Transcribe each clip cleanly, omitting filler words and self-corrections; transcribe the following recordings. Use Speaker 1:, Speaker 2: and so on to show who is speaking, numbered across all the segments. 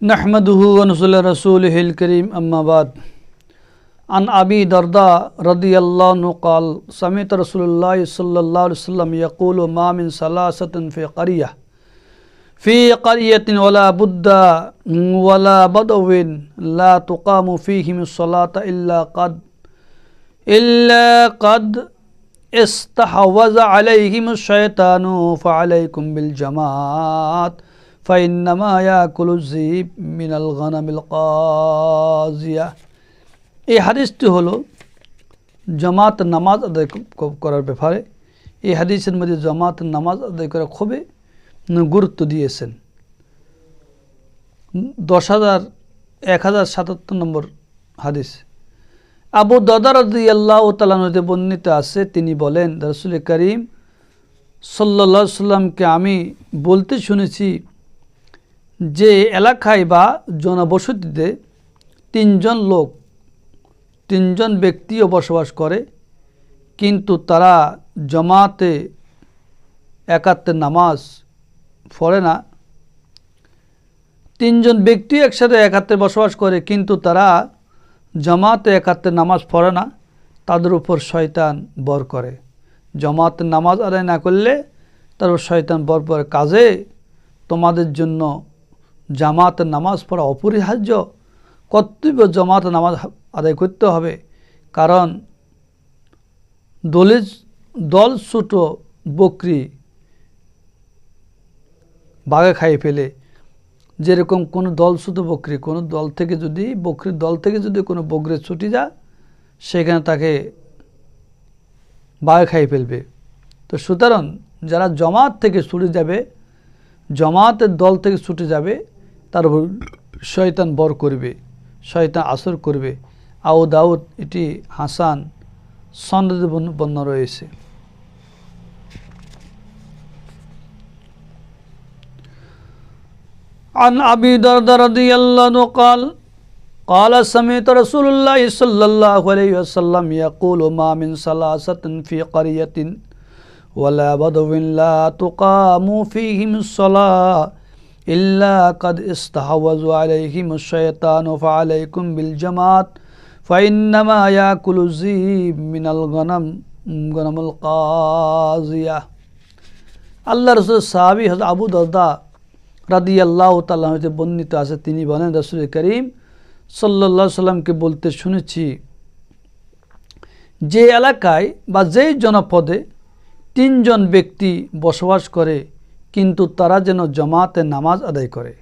Speaker 1: नहमदुहु व नसल्ली अला रसूलिहिल करीम अम्मा बाद अन अबी दर्दा रदियल्लाहु अन्हु क़ाल समिअत रसूलुल्लाह सल्लल्लाहु अलैहि वसल्लम यक़ूलु मा मिन सलासतिन फ़ी क़रियतिन वला बुद्दा वला बदविन ला तुक़ामु फ़ीहिमुस सलात इल्ला क़द इस्तहवज़ अलैहिमुश शैतानु फ़अलैकुम बिल जमाअत फ़इन्नमा याकुलु ज़ीब मिनल गनमिल क़ाज़िया। এই হাদিসটি হলো জামাত নামাজ আদায় করার ব্যাপারে। এই হাদিসের মধ্যে জামাত নামাজ আদায় করা খুবই গুরুত্ব দিয়েছেন। 1077 নম্বর হাদিস। আবু দারদা রাদিয়াল্লাহু তাআলা হতে বর্ণিত আছে, তিনি বলেন রাসূল করিম সাল্লাল্লাহু আলাইহি সাল্লামকে আমি বলতে শুনেছি যে এলাকায় বা জনবসতিতে তিনজন ব্যক্তিও বসবাস করে, কিন্তু তারা জামাতে একাত্রে নামাজ পড়ে না। তিনজন ব্যক্তি একসাথে একাত্রে বসবাস করে কিন্তু তারা জামাতে একাত্রে নামাজ পড়ে না, তাদের উপর শয়তান বর করে। জামাতে নামাজ আদায় না করলে তার উপর শয়তান বর করে। কাজে তোমাদের জন্য জামাতে নামাজ পড়া অপরিহার্য, কর্তব্য জামাতে নামাজ আদায় করতে হবে। কারণ দল ছোট বকরি বাঘে খাইয়ে ফেলে, যেরকম কোনো দল ছোট বকরি, কোনো দল থেকে যদি বকরির দল থেকে যদি কোনো বকরি ছুটি যায়, সেখানে তাকে বাঘে খাইয়ে ফেলবে। তো সুতরাং যারা জামাত থেকে ছুটে যাবে, জামাতের দল থেকে ছুটে যাবে, তার উপর শয়তান বর করবে, শয়তান আসর করবে। আবু দাউদ এটি হাসান সনদে বর্ণনা রয়েছে। عن أبي درداء رضي الله عنه قال سمعت رسول الله صلى الله عليه وسلم يقول ما من ثلاثة في قرية ولا بدو لا تقام فيهم الصلاة إلا قد استحوذ عليهم الشيطان فعليكم بالجماعة فإنما يأكل الذئب من الغنم القاذية। আল্লাহ রাসূল সাহাবী হযরত আবু দারদা রাদিয়াল্লাহু তাআলা হতে বর্ণিত আছে, তিনি বলেন রাসূল করিম সাল্লাল্লাহু আলাইহি সাল্লামকে বলতে শুনেছি যে এলাকায় বা যেই জনপদে তিনজন ব্যক্তি বসবাস করে কিন্তু তারা যেন জামাতে নামাজ আদায় করে।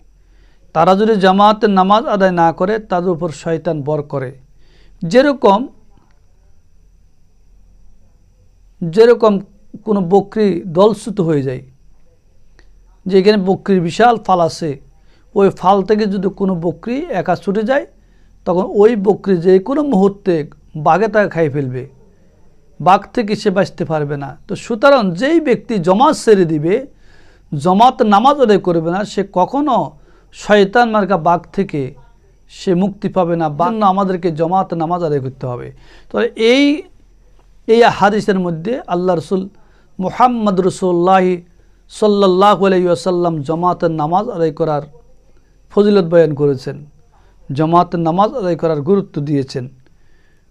Speaker 1: তারা যদি জামাতে নামাজ আদায় না করে তাদের উপর শয়তান বর করে। যেরকম কোনো বকরি দলচ্যুত হয়ে যায়, যেখানে বকরির বিশাল ফাল আছে, ওই ফাল থেকে যদি কোনো বকরি একা ছুটে যায়, তখন ওই বকরি যে কোনো মুহূর্তে বাঘে তাকে খাই ফেলবে, বাঘ থেকে সে বাঁচতে পারবে না। তো সুতরাং যেই ব্যক্তি জামাত ছেড়ে দিবে, জামাত নামাজ আদায় করবে না, সে কখনো শয়তান মার্কা বাঘ থেকে সে মুক্তি পাবে না। বান্য আমাদেরকে জামাত নামাজ আদায় করতে হবে। তো এই হাদিসের মধ্যে আল্লাহ রসুল মুহাম্মদ রাসূলুল্লাহ সাল্লাল্লাহু আলাইহি ওয়াসাল্লাম জামাতের নামাজ আদায় করার ফজিলত বয়ান করেছেন, জামাতের নামাজ আদায় করার গুরুত্ব দিয়েছেন।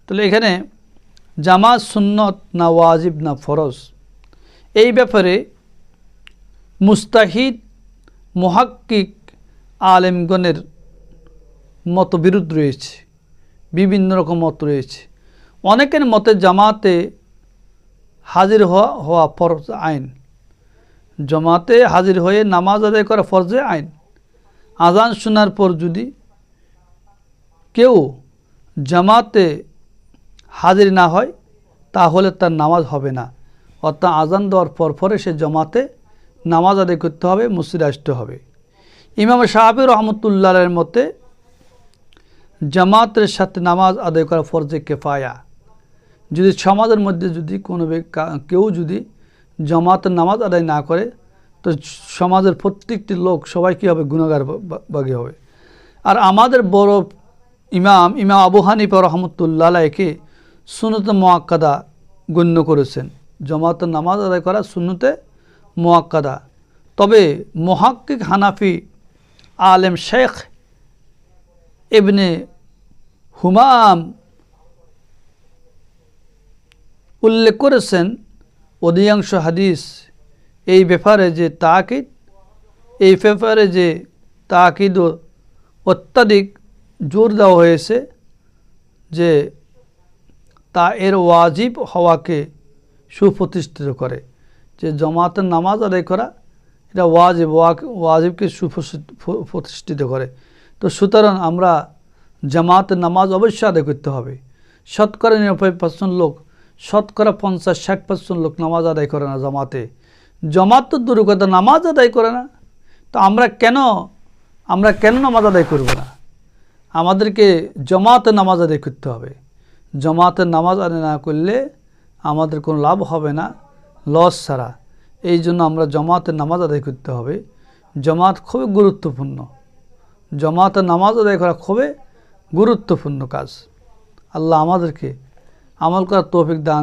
Speaker 1: তাহলে এখানে জামাত সুন্নত না ওয়াজিব না ফরজ, এই ব্যাপারে মুস্তাহিদ মুহাক্কিক আলেমগণের মতবিরোধ রয়েছে, বিভিন্ন রকম মত রয়েছে। অনেকের মতে জামাতে হাজির হওয়া ফরজ আইন, জামাতে হাজির হয়ে নামাজ আদায় করা ফরজে আইন। আজান শোনার পর যদি কেউ জামাতে হাজির না হয় তাহলে তার নামাজ হবে না, অর্থাৎ আজান দেওয়ার পরে সে জামাতে নামাজ আদায় করতে হবে, মসজিদে আসতে হবে। ইমাম শাফি রহমতুল্লাহের মতে জামাতের সাথে নামাজ আদায় করা ফরজে কিফায়া। যদি সমাজের মধ্যে যদি কোনো কেউ যদি জামাতের নামাজ আদায় না করে, তো সমাজের প্রত্যেকটি লোক সবাই কী হবে, গুনাহগার ভাগী হবে। আর আমাদের বড় ইমাম আবু হানিফা রহমতুল্লাহ আলাইহি সুন্নতে মুআক্কাদা গণ্য করেছেন, জামাতের নামাজ আদায় করা সুন্নতে মুআক্কাদা। তবে মুহাক্কিক হানাফি আলেম শেখ ইবনে হুমাম উল্লেখ করেছেন অধিকাংশ হাদিস এই ব্যাপারে যে তাকিদ অত্যাধিক জোর দেওয়া হয়েছে যে তা এর ওয়াজিব হওয়াকে সুপ্রতিষ্ঠিত করে, যে জামাতের নামাজ আদায় করা এটা ওয়াজিবকে সুপ্রতিষ্ঠিত করে। তো সুতরাং আমরা জামাতের নামাজ অবশ্যই আদায় করতে হবে। শতকরা 90% লোক, শতকরা 50-60% লোক নামাজ আদায় করে না জামাতে। জামাত তো দূর কথা, নামাজ আদায় করে না। তো আমরা কেন নামাজ আদায় করব না? আমাদেরকে জামাতে নামাজ আদায় করতে হবে। জামাতের নামাজ আদায় না করলে আমাদের কোনো লাভ হবে না, লস ছাড়া। এই জন্য আমরা জামাতের নামাজ আদায় করতে হবে। জামাত খুবই গুরুত্বপূর্ণ। জামাতের নামাজ আদায় করা খুবই গুরুত্বপূর্ণ কাজ। আল্লাহ আমাদেরকে আমল করার তৌফিক দান